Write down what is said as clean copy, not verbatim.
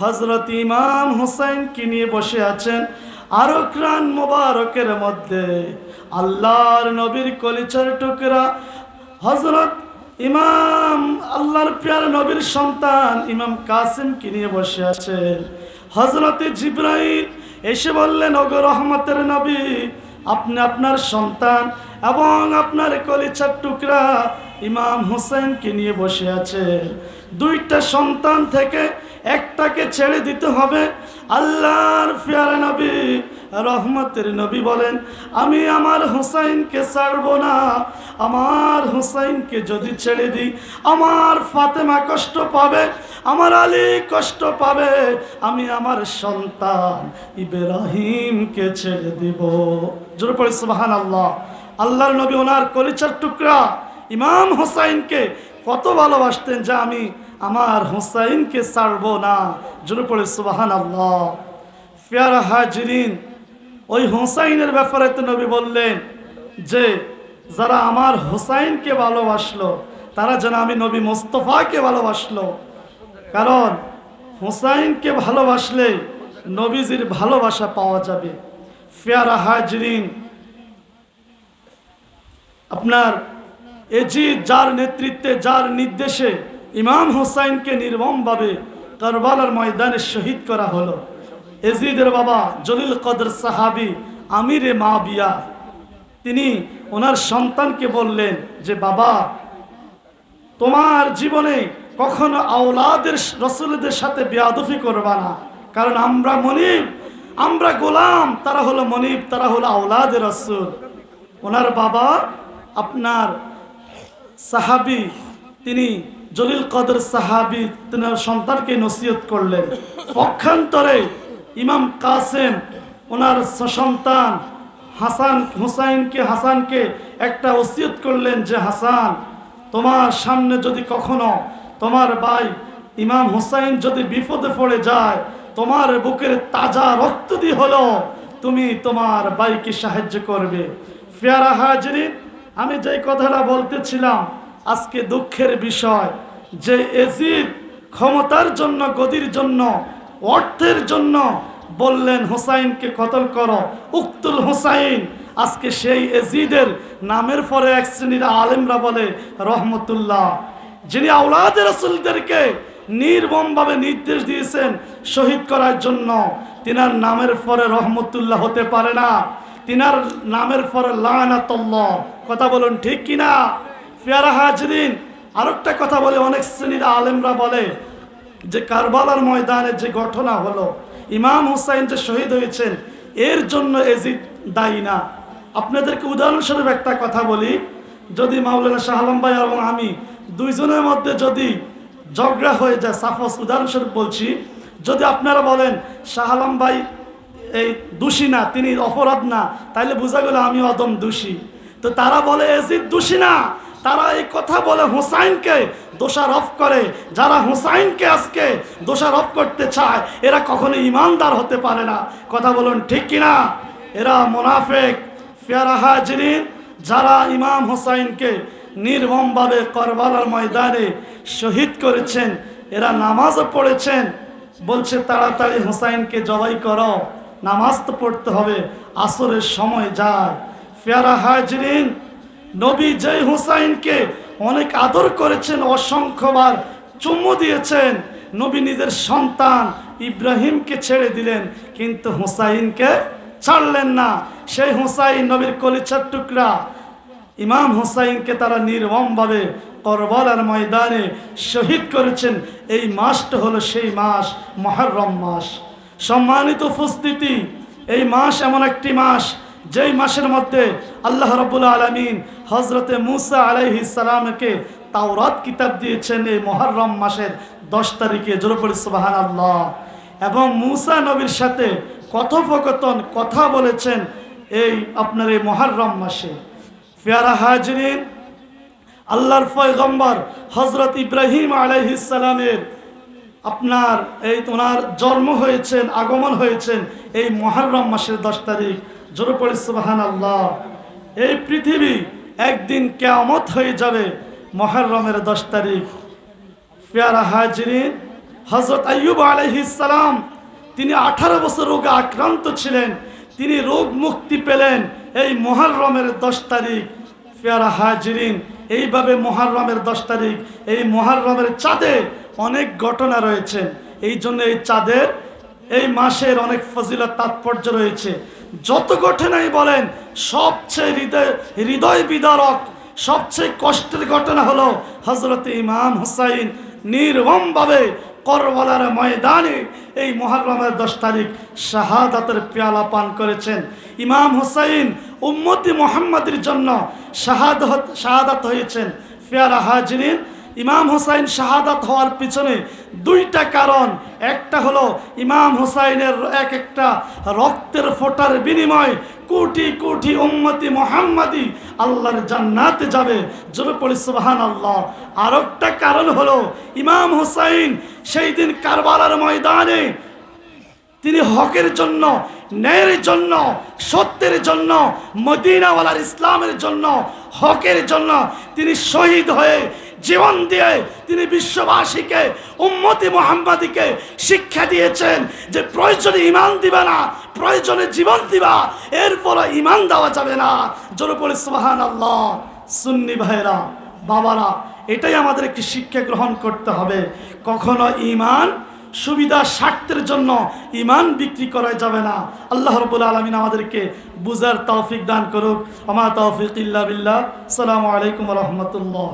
হযরত ইমাম হুসাইন কে নিয়ে বসে আছেন আরকান মোবারকের মধ্যে। আল্লাহর নবীর কলিজার টুকরা হযরত ইমাম আল্লাহর প্রিয় নবীর সন্তান ইমাম কাসিম কে নিয়ে বসে আছেন। হযরত জিবরাইল এসে বললেন, ওগো রহমতের নবী, আপনি আপনার সন্তান এবং আপনার কলিজার টুকরা ইমাম হুসাইনকে নিয়ে বসে আছেন। দুইটা সন্তান থেকে একটাকে ছেড়ে দিতে হবে। আল্লাহর প্রিয় নবী রহমতের নবী বলেন, আমি আমার হুসাইনকে ছাড়বো না। আমার হুসাইনকে যদি ছেড়ে দিই, আমার ফাতেমা কষ্ট পাবে, আমার আলী কষ্ট পাবে, আমি আমার সন্তান ইব্রাহিমকে ছেড়ে দিব। জোরে পড়ে সুবহানাল্লাহ। আল্লাহর নবী ওনার কলিজার টুকরা ইমাম হুসাইনকে কত ভালোবাসতেন যে আমি আমার হুসাইনকে ছাড়বো না। জোরে পড়ে সুবহানাল্লাহ। প্যারা হাজিরিন, ওই হুসাইনের ব্যাপারে তো নবী বললেন যে যারা আমার হুসাইনকে ভালোবাসলো তারা যেন আমি নবী মুস্তাফাকে ভালোবাসলো। কারণ হুসাইনকে ভালোবাসলে নবীজির ভালোবাসা পাওয়া যাবে। প্যারা হাজিরিন, আপনার এজিদ যার নেতৃত্বে, যার নির্দেশে ইমাম হুসাইনকে নির্মমভাবে কারবালার ময়দানে শহীদ করা হলো। এজিদের বাবা জলিল কদর সাহাবী আমিরে মাবিয়া, তিনি ওনার সন্তানকে বললেন যে বাবা, তোমার জীবনে কখনো আওলাদের রসুলদের সাথে বেয়াদফি করবা না। কারণ আমরা মনিব, আমরা গোলাম, তারা হলো মনিব, তারা হলো আওলাদের রসুল। ওনার বাবা আপনার সাহাবী, তিনি জলিল কদর সাহাবী, তিনি সন্তানকে নসিহত করলেন। পক্ষান্তরে ইমাম কাসেম ওনার সন্তান হাসানকে একটা ওসিয়ত করলেন যে হাসান, তোমার সামনে যদি কখনো তোমার ভাই ইমাম হুসাইন যদি বিপদে পড়ে যায়, তোমার বুকের তাজা রক্ত দিয়ে হলো তুমি তোমার ভাইকে সাহায্য করবে। প্যারা হাজিরিন, আমি যেই কথাটা বলতেছিলাম, আজকে দুঃখের বিষয় যে এজিদ ক্ষমতার জন্য, গদির জন্য, অর্থের জন্য বললেন হুসাইনকে কতল করো, উক্তুল হুসাইন। আজকে সেই এজিদের নামের পরে এক শ্রেণীর আলেমরা বলে রহমতুল্লাহ, যিনি আওলাদের রাসূলদেরকে নির্মমভাবে নির্দেশ দিয়েছেন শহীদ করার জন্য, তিনার নামের পরে রহমতুল্লাহ হতে পারে না, তিনার নামের পরে লানাতুল্লাহ। কথা বলুন ঠিক কিনা? প্যারা হাজিরিন, আরেকটা কথা বলে অনেক শ্রেণীর আলেমরা বলে যে কারবালার ময়দানে যে ঘটনা হলো, ইমাম হুসাইন যে শহীদ হয়েছেন, এর জন্য এজিদ দায়ী না। আপনাদেরকে উদাহরণস্বরূপ একটা কথা বলি, যদি মাওলানা শাহ আলম ভাই এবং আমি দুইজনের মধ্যে যদি ঝগড়া হয়ে যায়, সাপোজ উদাহরণস্বরূপ বলছি, যদি আপনারা বলেন শাহ আলম ভাই এই দোষী না, তিনি অপরাধ না, তাইলে বোঝা গেল আমি অদম দোষী। তো তারা বলে এজিদ দোষী না, তারা এই কথা বলে হুসাইনকে দোষারোপ করে। যারা হুসাইনকে আজকে দোষারোপ করতে চায় এরা কখনো ইমানদার হতে পারে না। কথা বলুন ঠিক কিনা? এরা মুনাফিক। প্যারা হাজিরিন, যারা ইমাম হুসাইনকে নির্মমভাবে কারবালার ময়দানে শহীদ করেছেন, এরা নামাজও পড়েছেন, বলছে তাড়াতাড়ি হুসাইনকে জবাই করো, নামাজ তো পড়তে হবে, আসরের সময় যায়। প্যারা হাজিরিন, নবী যেই হুসাইনকে অনেক আদর করেছেন, অসংখ্যবার চুমু দিয়েছেন, নবী নিজের সন্তান ইব্রাহিমকে ছেড়ে দিলেন, কিন্তু হুসাইনকে ছাড়লেন না। সেই হুসাইন নবীর কলিজার টুকরা ইমাম হুসাইনকে তারা নির্মমভাবে কারবালার ময়দানে শহীদ করেছেন। এই মাসটা হলো সেই মাস, মুহররম মাস। সম্মানিত উপস্থিতি, এই মাস এমন একটি মাস যেই মাসের মধ্যে আল্লাহ রাব্বুল আলামিন হযরতে মূসা আলাইহিস সালামকে তাওরাত কিতাব দিয়েছেন এই মুহররম মাসের 10 তারিখে। জোরে পড়ি সুবহানাল্লাহ। এবং মূসা নবীর সাথে কথোপকথন, কথা বলেছেন এই আপনার এই মুহররম মাসে। প্যারা হাজিরিন, আল্লাহর পয়গম্বর হযরত ইব্রাহিম আলাইহিস সালামের আপনার এই ওনার জন্ম হয়েছেন, আগমন হয়েছেন এই মুহররম মাসের 10 তারিখ। জোরে পড়ি সুবহানাল্লাহ। এই পৃথিবী একদিন কিয়ামত হয়ে যাবে মুহররমের 10 তারিখ। প্যারা হাজিরিন, হযরত আইয়ুব আলাইহিস সালাম তিনি 18 বছর রোগে আক্রান্ত ছিলেন, তিনি রোগ মুক্তি পেলেন এই মুহররমের 10 তারিখ। পেয়ারা হাজিরিন, এইভাবে মুহররমের 10 তারিখ, এই মুহররমের চাঁদে অনেক ঘটনা রয়েছে। এই জন্য এই চাঁদের, এই মাসের অনেক ফজিলত তাৎপর্য রয়েছে। যত ঘটনাই বলেন, সবচেয়ে হৃদয় বিদারক, সবচেয়ে কষ্টের ঘটনা হলো হযরত ইমাম হুসাইন নির্মমভাবে করবালার ময়দানে এই মুহররমের 10 তারিখ শাহাদাতের পেয়ালা পান করেছেন। ইমাম হুসাইন উম্মতি মুহাম্মাদের জন্য শাহাদাত হয়েছেন। পেয়ারা হাজিরিন, ইমাম হুসাইন শাহাদাত হওয়ার পিছনে 2টা কারণ। একটা হলো ইমাম হুসাইনের এক একটা রক্তের ফোঁটার বিনিময় কোটি কোটি উম্মতি মুহাম্মাদি আল্লাহর জান্নাতে যাবে। জোরে পড়ি সুবহানাল্লাহ। আর একটা কারণ হলো ইমাম হুসাইন সেই দিন কারবালার ময়দানে তিনি হকের জন্য, ন্যায়ের জন্য, সত্যের জন্য, মদিনাওয়ালার ইসলামের জন্য, হকের জন্য তিনি শহীদ হয়ে জীবন দিয়ে তিনি বিশ্ববাসীকে, উম্মতি মুহাম্মাদিকে শিক্ষা দিয়েছেন যে প্রয়োজনে ঈমান দিবা না, প্রয়োজনে জীবন দিবা, এরপর ঈমান দেওয়া যাবে না। জোরে পড়ে সুবহানাল্লাহ। সুন্নি ভাইরা, বাবারা, এটাই আমাদের একটি শিক্ষা গ্রহণ করতে হবে। কখনো ঈমান সুবিধা স্বার্থের জন্য ঈমান বিক্রি করা যাবে না। আল্লাহ রাব্বুল আলামিন আমাদেরকে বুঝার তৌফিক দান করুক। আমা তৌফিক ইল্লা বিল্লাহ। আসসালামু আলাইকুম ওয়া রাহমাতুল্লাহ।